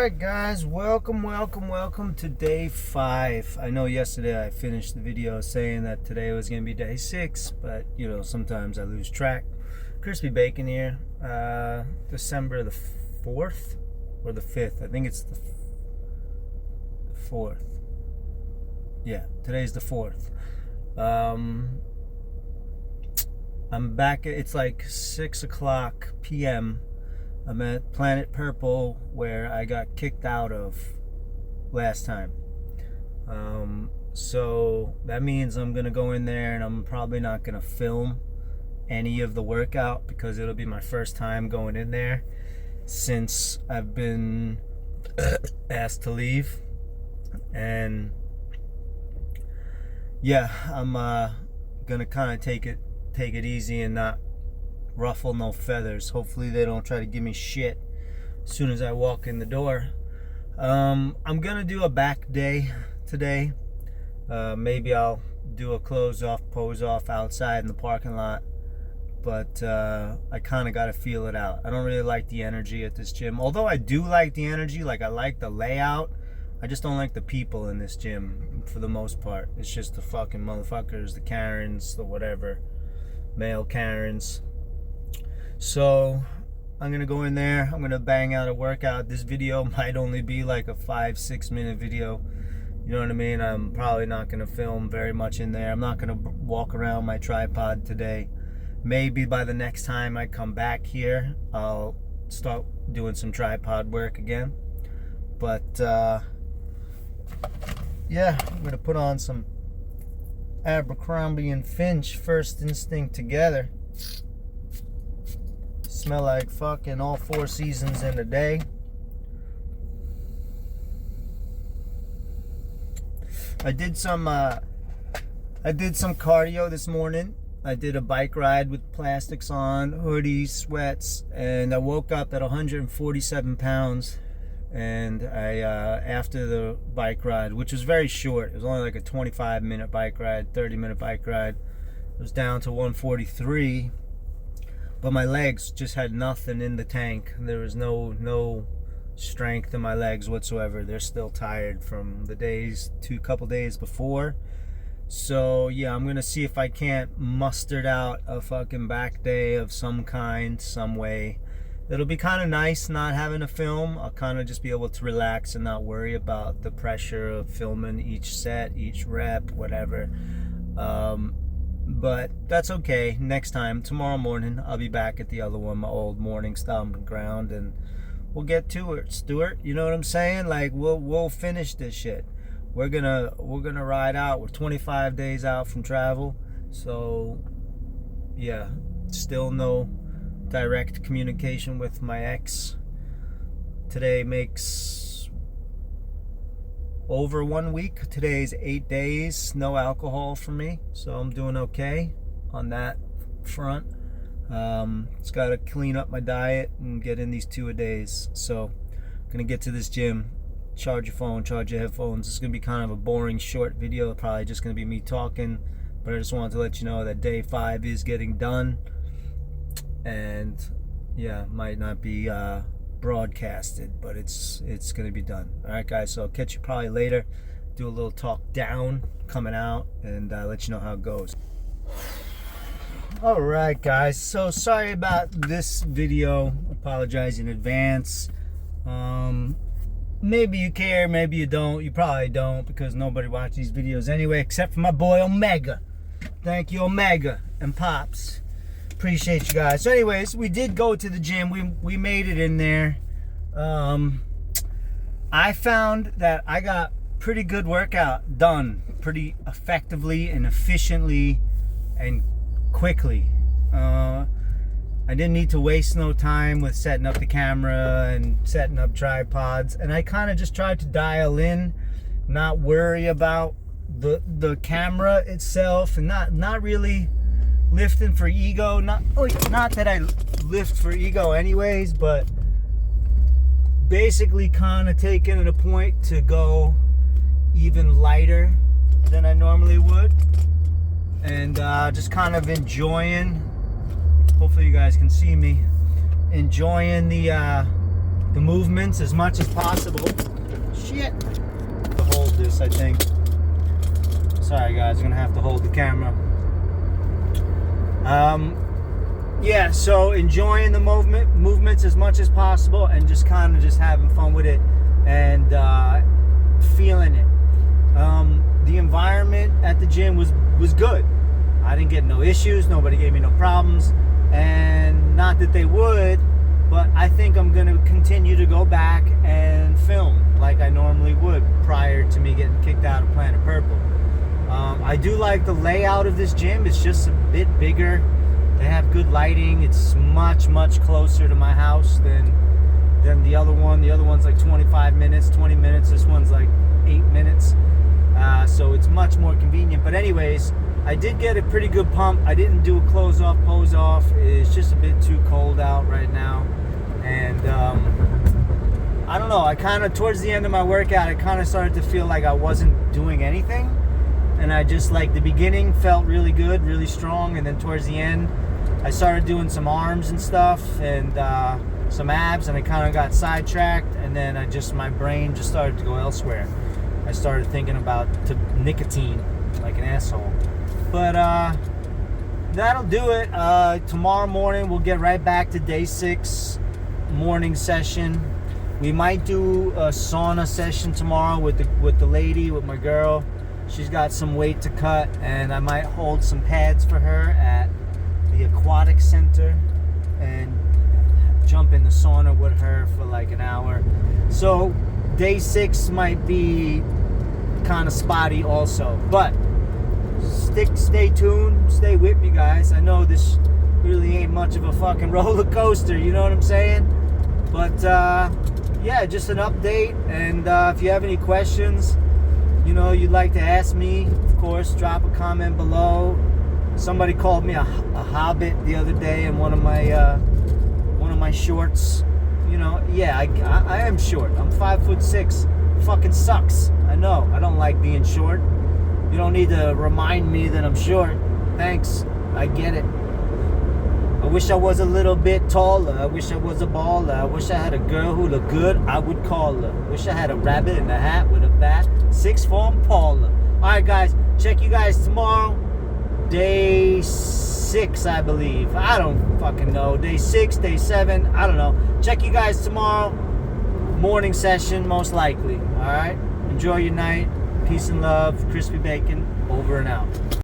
right, guys, welcome to day 5. I know yesterday I finished the video saying that today was gonna be day 6, but you know, sometimes I lose track. Crispy bacon here, December the 4th or the 5th. I think it's the 4th. Yeah, today's the 4th. I'm back. It's like 6:00 p.m. I'm at Planet Purple, where I got kicked out of last time. So that means I'm gonna go in there and I'm probably not gonna film any of the workout because it'll be my first time going in there since I've been asked to leave. And yeah, I'm gonna kind of take it easy and not ruffle no feathers. Hopefully they don't try to give me shit as soon as I walk in the door. I'm gonna do a back day today. Maybe I'll do a close off, pose off outside in the parking lot, but I kind of got to feel it out. I don't really like the energy at this gym, although I do like the energy. Like, I like the layout. I just don't like the people in this gym for the most part. It's just the fucking motherfuckers, the Karens, the whatever, male Karens. So I'm gonna go in there, I'm gonna bang out a workout. This video might only be like a 5-6 minute video, you know what I mean? I'm probably not gonna film very much in there. I'm not gonna walk around my tripod today. Maybe by the next time I come back here, I'll start doing some tripod work again. But yeah, I'm gonna put on some Abercrombie and Finch First Instinct together. Smell like fucking all 4 seasons in a day. I did some cardio this morning. I did a bike ride with plastics on, hoodies, sweats, and I woke up at 147 pounds. And I after the bike ride, which was very short, it was only like a 25-minute bike ride, 30-minute bike ride, it was down to 143. But my legs just had nothing in the tank. There was no strength in my legs whatsoever. They're still tired from the couple days before. So yeah, I'm gonna see if I can't muster out a fucking back day of some kind, some way. It'll be kind of nice not having a film. I'll kind of just be able to relax and not worry about the pressure of filming each set, each rep, whatever. But that's okay. Next time, tomorrow morning, I'll be back at the other one, my old morning stomping ground, and we'll get to it, Stuart. You know what I'm saying? Like, we'll finish this shit. We're gonna ride out. We're 25 days out from travel, so yeah, still no direct communication with my ex. Today makes over 1 week. Today's 8 days, no alcohol for me, so I'm doing okay on that front. Just gotta clean up my diet and get in these 2 a days. So gonna get to this gym, charge your phone, charge your headphones. It's gonna be kind of a boring short video, probably just gonna be me talking, but I just wanted to let you know that day 5 is getting done. And yeah, might not be broadcasted, but it's gonna be done. All right, guys, so I'll catch you probably later, do a little talk down coming out, and let you know how it goes. All right, guys, so sorry about this video. Apologize in advance. Maybe you care, maybe you don't. You probably don't, because nobody watches these videos anyway, except for my boy Omega. Thank you, Omega and Pops. Appreciate you guys. So anyways, we did go to the gym. We made it in there. I found that I got pretty good workout done pretty effectively and efficiently and quickly. I didn't need to waste no time with setting up the camera and setting up tripods, and I kind of just tried to dial in, not worry about the camera itself, and not really lifting for ego. Not that I lift for ego anyways, but basically kind of taking it a point to go even lighter than I normally would, and just kind of enjoying, hopefully you guys can see me, enjoying the the movements as much as possible. Shit. To hold this, I think. Sorry guys, I'm gonna have to hold the camera. Yeah, so enjoying the movements as much as possible, and just kind of just having fun with it, and feeling it. The environment at the gym was good. I didn't get no issues. Nobody gave me no problems, and not that they would, but I think I'm gonna continue to go back and film like I normally would prior to me getting kicked out of Planet Purple. I do like the layout of this gym. It's just a bit bigger. They have good lighting. It's much closer to my house than the other one. The other one's like 25 minutes, 20 minutes. This one's like 8 minutes. So it's much more convenient. But anyways, I did get a pretty good pump. I didn't do a close off, pose off. It's just a bit too cold out right now. And I don't know. I kind of, towards the end of my workout, I kind of started to feel like I wasn't doing anything. And I just, like, the beginning felt really good, really strong. And then towards the end, I started doing some arms and stuff, and some abs, and I kind of got sidetracked. And then my brain just started to go elsewhere. I started thinking about nicotine like an asshole. But that'll do it. Tomorrow morning, we'll get right back to day 6 morning session. We might do a sauna session tomorrow with the lady, with my girl. She's got some weight to cut, and I might hold some pads for her at the aquatic center and jump in the sauna with her for like an hour. So day 6 might be kind of spotty also, but stay tuned, stay with me guys. I know this really ain't much of a fucking roller coaster, you know what I'm saying? But yeah, just an update. And if you have any questions, you know, you'd like to ask me, of course, drop a comment below. Somebody called me a hobbit the other day in one of my shorts. You know, yeah, I am short. I'm 5'6". Fucking sucks. I know. I don't like being short. You don't need to remind me that I'm short. Thanks. I get it. I wish I was a little bit taller. I wish I was a baller. I wish I had a girl who looked good. I would call her. Wish I had a rabbit in a hat with a bat. 6'4" Paula. Alright guys, check you guys tomorrow. Day 6, I believe. I don't fucking know. Day 6, day 7, I don't know. Check you guys tomorrow. Morning session, most likely. Alright? Enjoy your night. Peace and love. Crispy Bacon. Over and out.